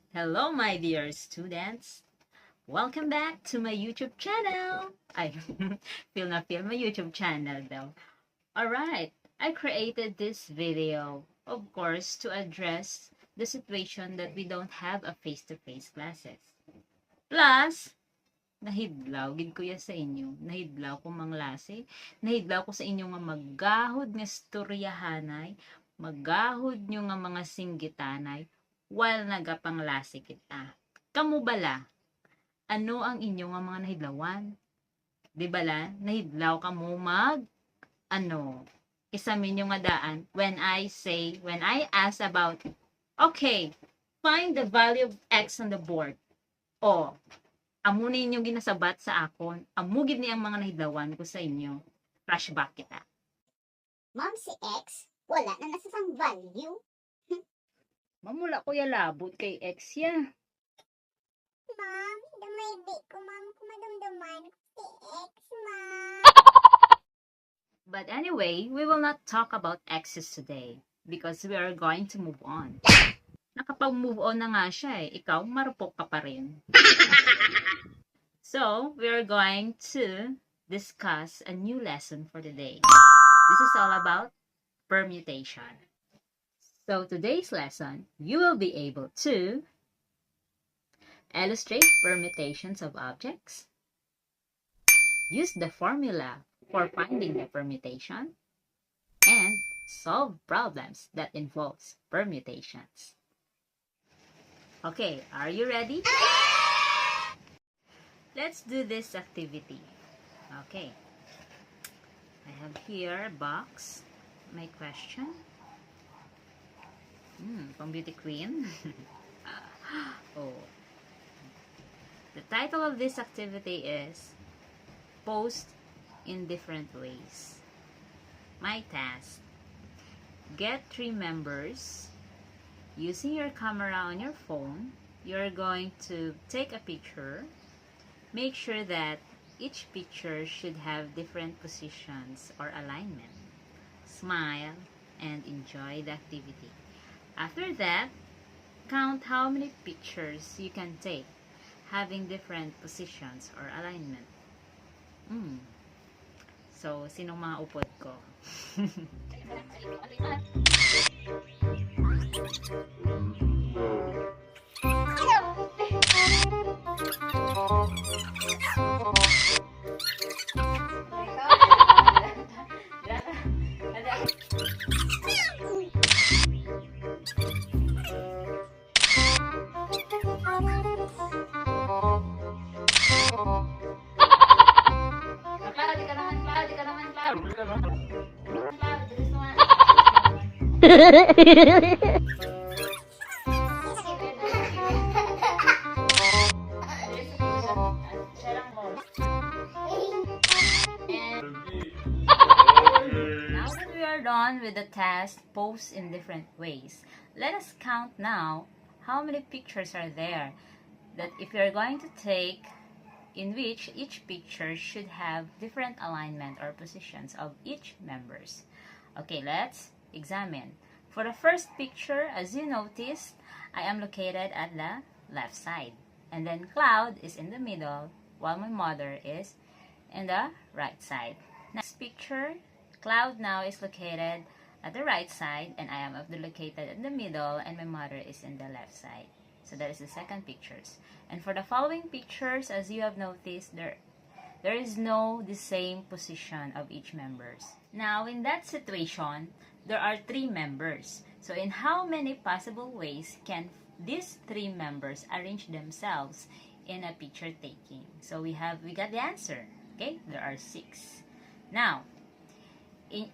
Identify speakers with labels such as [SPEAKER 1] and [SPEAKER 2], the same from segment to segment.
[SPEAKER 1] Hello, my dear students. Welcome back to my YouTube channel. I feel my YouTube channel though. Alright, I created this video, of course, to address the situation that we don't have a face-to-face classes. Plus, nahidlaw, gid ko ya sa inyo. Nahidlaw ko manglase. Nahidlaw ko sa inyo nga maggahod nga storyahanay, maggahod nyo nga mga singgitanay, while nagapanglase kita. Kamu bala? Ano ang inyo nga mga nahidlawan? Di bala? Nahidlaw ka mo isamin yung nga daan when I ask about, okay, find the value of x on the board. O, amo na inyong ginasabat sa akon, amo gid ni ang mga nahidlawan ko sa inyo. Flashback kita.
[SPEAKER 2] Ma'am, si X, wala na nasasang value.
[SPEAKER 1] Mamula ko ya labot kay x ya.
[SPEAKER 2] Ma'am, damay di ko, ma'am, kumadamdaman si X, ma'am.
[SPEAKER 1] But anyway, we will not talk about exes today because we are going to move on. Nakapag-move on na nga siya eh. Ikaw, marupok ka pa rin. So, we are going to discuss a new lesson for today. This is all about permutation. So, today's lesson, you will be able to illustrate permutations of objects, use the formula for finding the permutation, and solve problems that involves permutations. Okay, are you ready? Let's do this activity. Okay. I have here a box. My question. From Beauty Queen. Oh. The title of this activity is Post in Different Ways. My task. Get 3 members. Using your camera on your phone, you're going to take a picture. Make sure that each picture should have different positions or alignment. Smile and enjoy the activity. After that, count how many pictures you can take having different positions or alignment. So, sinong mga upod ko? Now that we are done with the task posed in different ways, let us count now how many pictures are there that if you're going to take, in which each picture should have different alignment or positions of each members. Okay, let's examine. For the first picture, as you noticed, I am located at the left side. And then Cloud is in the middle, while my mother is in the right side. Next picture, Cloud now is located at the right side, and I am located in the middle, and my mother is in the left side. So that is the second pictures. And for the following pictures, as you have noticed, there is no the same position of each members. Now, in that situation, there are 3 members. So in how many possible ways can these 3 members arrange themselves in a picture taking? So we got the answer. Okay, there are 6. Now,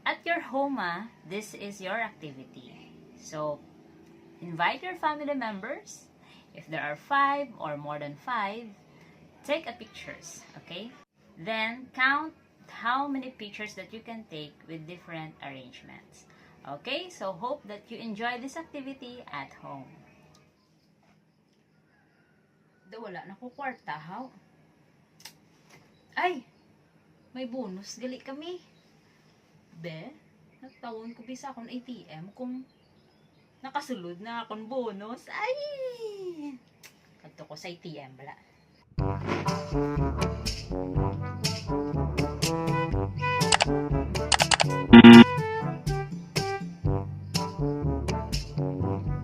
[SPEAKER 1] at your home, this is your activity. So invite your family members. If there are 5 or more than 5, take a pictures, okay? Then count how many pictures that you can take with different arrangements. Okay, so hope that you enjoy this activity at home. Wala na ko kwarta, how? Ay! May bonus, gali kami. Be, nagtawon ko bisa akong ATM kung Nakasulod na akong bonus. Ay! Kadto ko sa ATM, bala.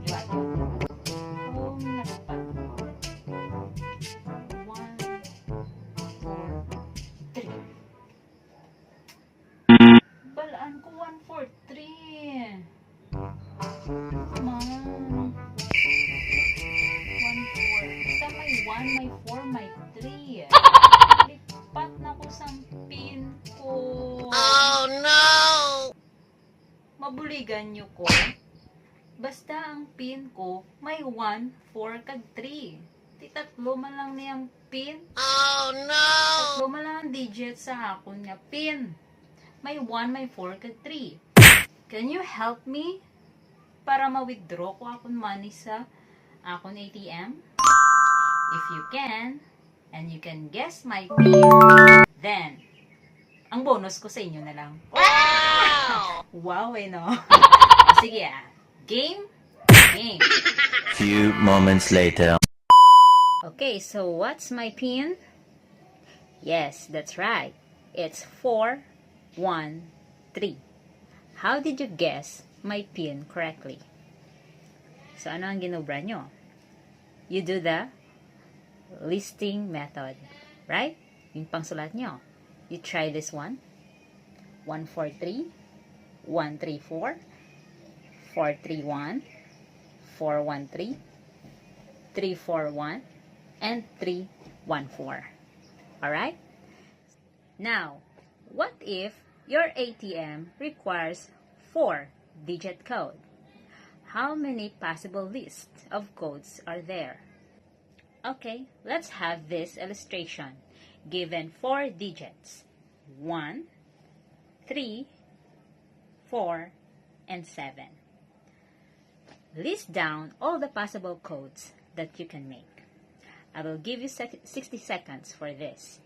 [SPEAKER 1] Liwat. Home na pa. 1, 4, 3. Balaan ko 1, 4, 3. Come on. 1, 4. Basta may 1, may 4, may 3. Lipat na ko sa pin ko.
[SPEAKER 3] Oh no!
[SPEAKER 1] Mabuligan nyo ko. Basta ang pin ko may 1, 4, kag 3. Di tatlo man lang niyang pin.
[SPEAKER 3] Oh no!
[SPEAKER 1] Tatlo man lang ang digit sa akon nga pin. May 1, may 4, kag 3. Can you help me para ma-withdraw ko akong money sa akong ATM? If you can, and you can guess my PIN, then, ang bonus ko sa inyo na lang.
[SPEAKER 3] Wow!
[SPEAKER 1] Wow, eh, no? Sige, Game? Game.
[SPEAKER 4] Few moments later.
[SPEAKER 1] Okay, so what's my PIN? Yes, that's right. It's 4, 1, 3. How did you guess my PIN correctly? So, ano ang ginobra nyo? You do the listing method, right? Yung pangsulat nyo. You try this one. 143, 134, 431, 413, 341, and 314. Alright? Now, what if your ATM requires 4-digit code? How many possible lists of codes are there? Okay, let's have this illustration. Given 4 digits, 1, 3, 4, and 7. List down all the possible codes that you can make. I will give you 60 seconds for this.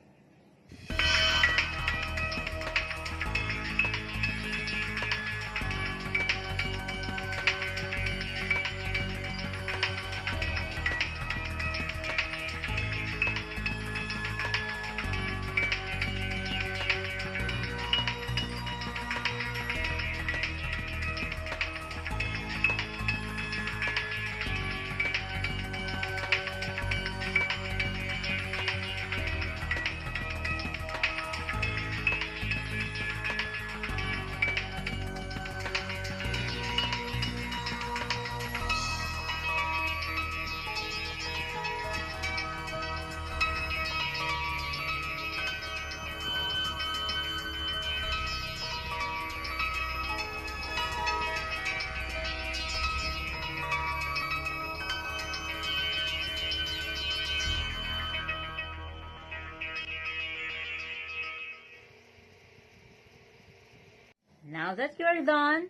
[SPEAKER 1] Now that you are done,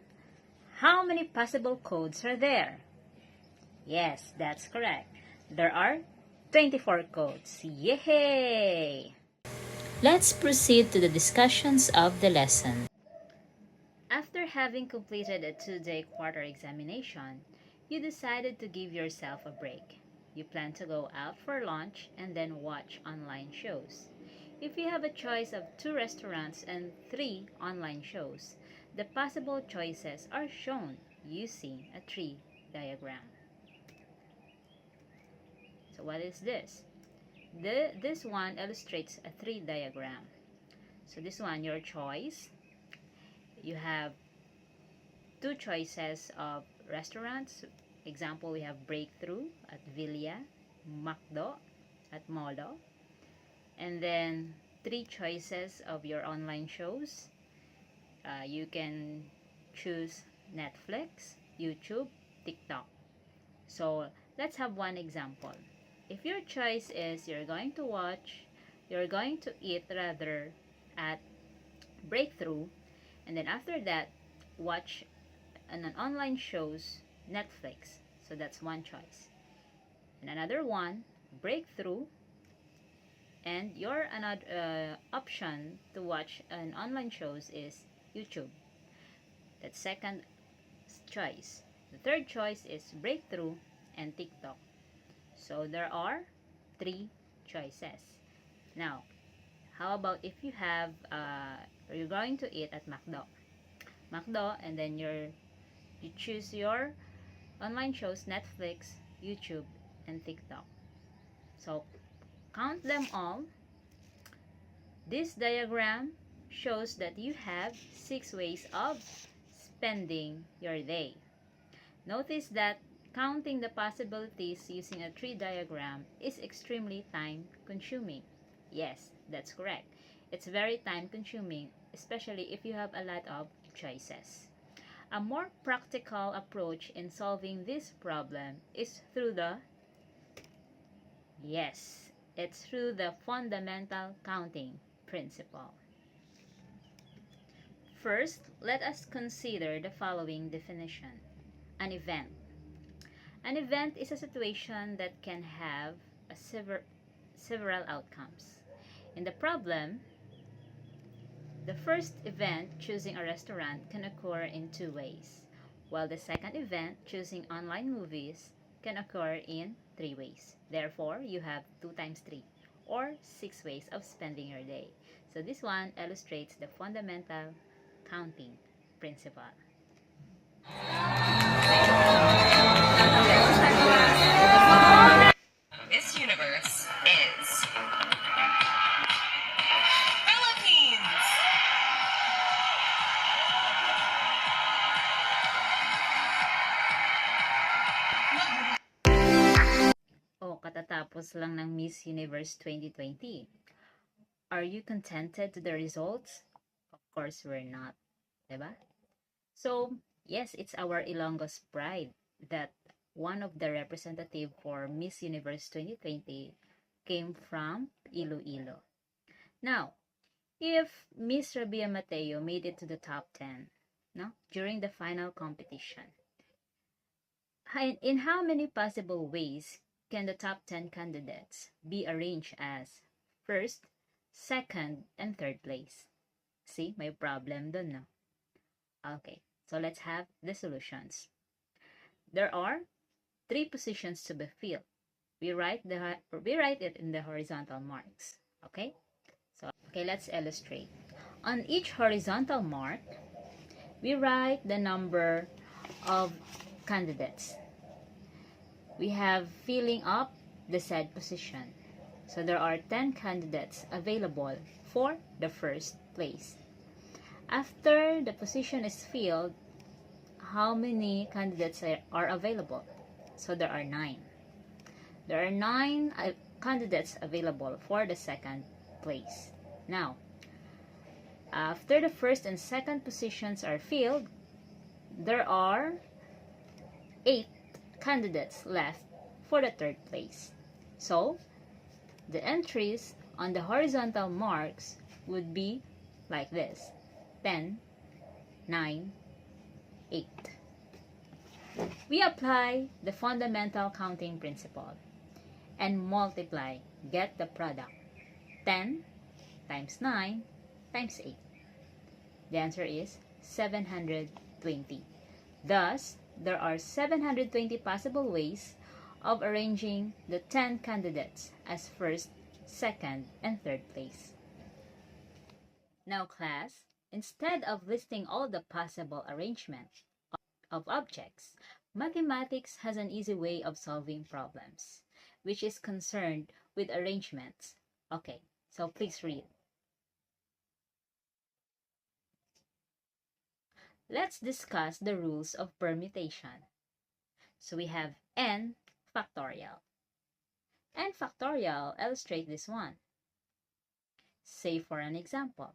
[SPEAKER 1] how many possible codes are there? Yes, that's correct. There are 24 codes. Yay! Let's proceed to the discussions of the lesson. After having completed a 2-day quarter examination, you decided to give yourself a break. You plan to go out for lunch and then watch online shows. If you have a choice of 2 restaurants and 3 online shows, the possible choices are shown using a tree diagram. So what is this? This one illustrates a tree diagram. So this one, your choice. You have 2 choices of restaurants. Example, we have Breakthrough at Villa, Macdo at Molo. And then 3 choices of your online shows. You can choose Netflix, YouTube, TikTok. So let's have one example. If your choice is you're going to eat rather at Breakthrough, and then after that watch an online shows Netflix. So that's one choice. And another one, Breakthrough, and your another option to watch an online shows is YouTube. That's second choice. The third choice is Breakthrough and TikTok. So there are 3 choices. Now, how about if you have, you're going to eat at McDo, and then you choose your online shows, Netflix, YouTube, and TikTok. So, count them all. This diagram shows that you have 6 ways of spending your day. Notice that counting the possibilities using a tree diagram is extremely time consuming. Yes, that's correct. It's very time consuming, especially if you have a lot of choices. A more practical approach in solving this problem is through it's through the fundamental counting principle. First, let us consider the following definition. An event. An event is a situation that can have several outcomes. In the problem, the first event, choosing a restaurant, can occur in 2 ways, while the second event, choosing online movies, can occur in 3 ways. Therefore, you have 2 times 3, or 6 ways of spending your day. So this one illustrates the fundamental counting principle.
[SPEAKER 5] Miss Universe is Philippines.
[SPEAKER 1] Katatapos lang ng Miss Universe 2020. Are you contented to the results? Of course we're not, diba? So, yes, it's our Ilonggo's pride that one of the representative for Miss Universe 2020 came from Iloilo. Now, if Miss Rabia Mateo made it to the top 10, during the final competition, in how many possible ways can the top 10 candidates be arranged as first, second, and third place? See, may problem dun, no? Okay, so let's have the solutions. There are 3 positions to be filled. We write it in the horizontal marks. Okay? Let's illustrate. On each horizontal mark, we write the number of candidates. We have filling up the said position. So there are 10 candidates available for the first place. After the position is filled, how many candidates are available? So there are 9. There are 9 candidates available for the second place. Now, after the first and second positions are filled, there are 8 candidates left for the third place. So, the entries on the horizontal marks would be like this: 10, 9, 8. We apply the fundamental counting principle and multiply, get the product. 10 times 9 times 8. The answer is 720. Thus, there are 720 possible ways of arranging the 10 candidates as first, second, and third place. Now, class, instead of listing all the possible arrangements of objects, mathematics has an easy way of solving problems, which is concerned with arrangements. Okay, so please read. Let's discuss the rules of permutation. So we have n factorial. N factorial illustrate this one. Say for an example,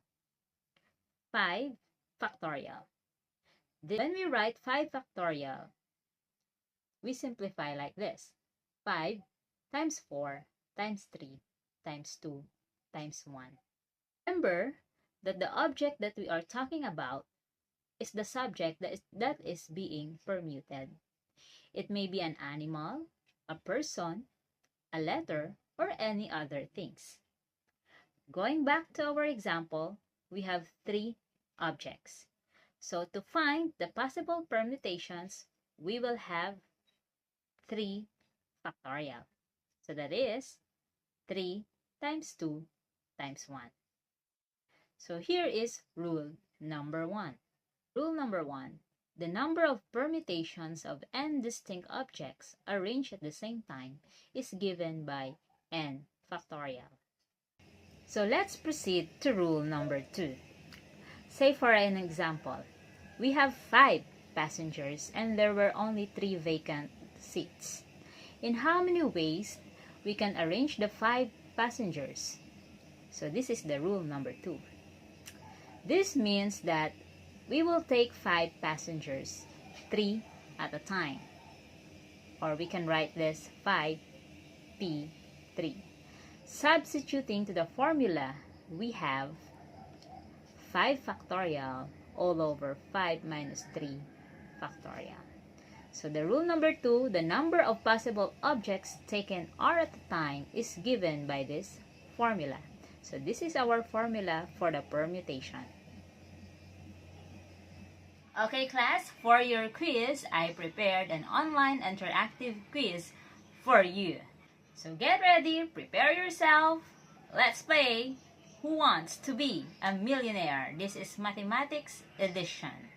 [SPEAKER 1] 5 factorial. When we write 5 factorial, we simplify like this: 5 times 4 times 3 times 2 times 1. Remember that the object that we are talking about is the subject that is being permuted. It may be an animal, a person, a letter, or any other things. Going back to our example, we have 3 objects. So to find the possible permutations, we will have 3 factorial. So that is 3 times 2 times 1. So here is rule number 1. Rule number 1. The number of permutations of n distinct objects arranged at the same time is given by n factorial. So let's proceed to rule number 2. Say for an example, we have 5 passengers and there were only 3 vacant seats. In how many ways we can arrange the 5 passengers? So this is the rule number 2. This means that we will take 5 passengers, 3 at a time. Or we can write this 5p3. Substituting to the formula, we have 5 factorial all over 5 minus 3 factorial. So the rule number 2, the number of possible objects taken r at a time is given by this formula. So this is our formula for the permutation. Okay class, for your quiz, I prepared an online interactive quiz for you. So get ready, prepare yourself. Let's play Who Wants to Be a Millionaire? This is Mathematics Edition.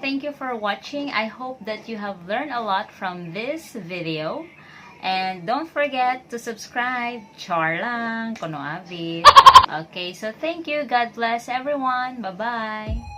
[SPEAKER 1] Thank you for watching. I hope that you have learned a lot from this video. And don't forget to subscribe. Char lang, kono abit. Okay, so thank you. God bless everyone. Bye-bye.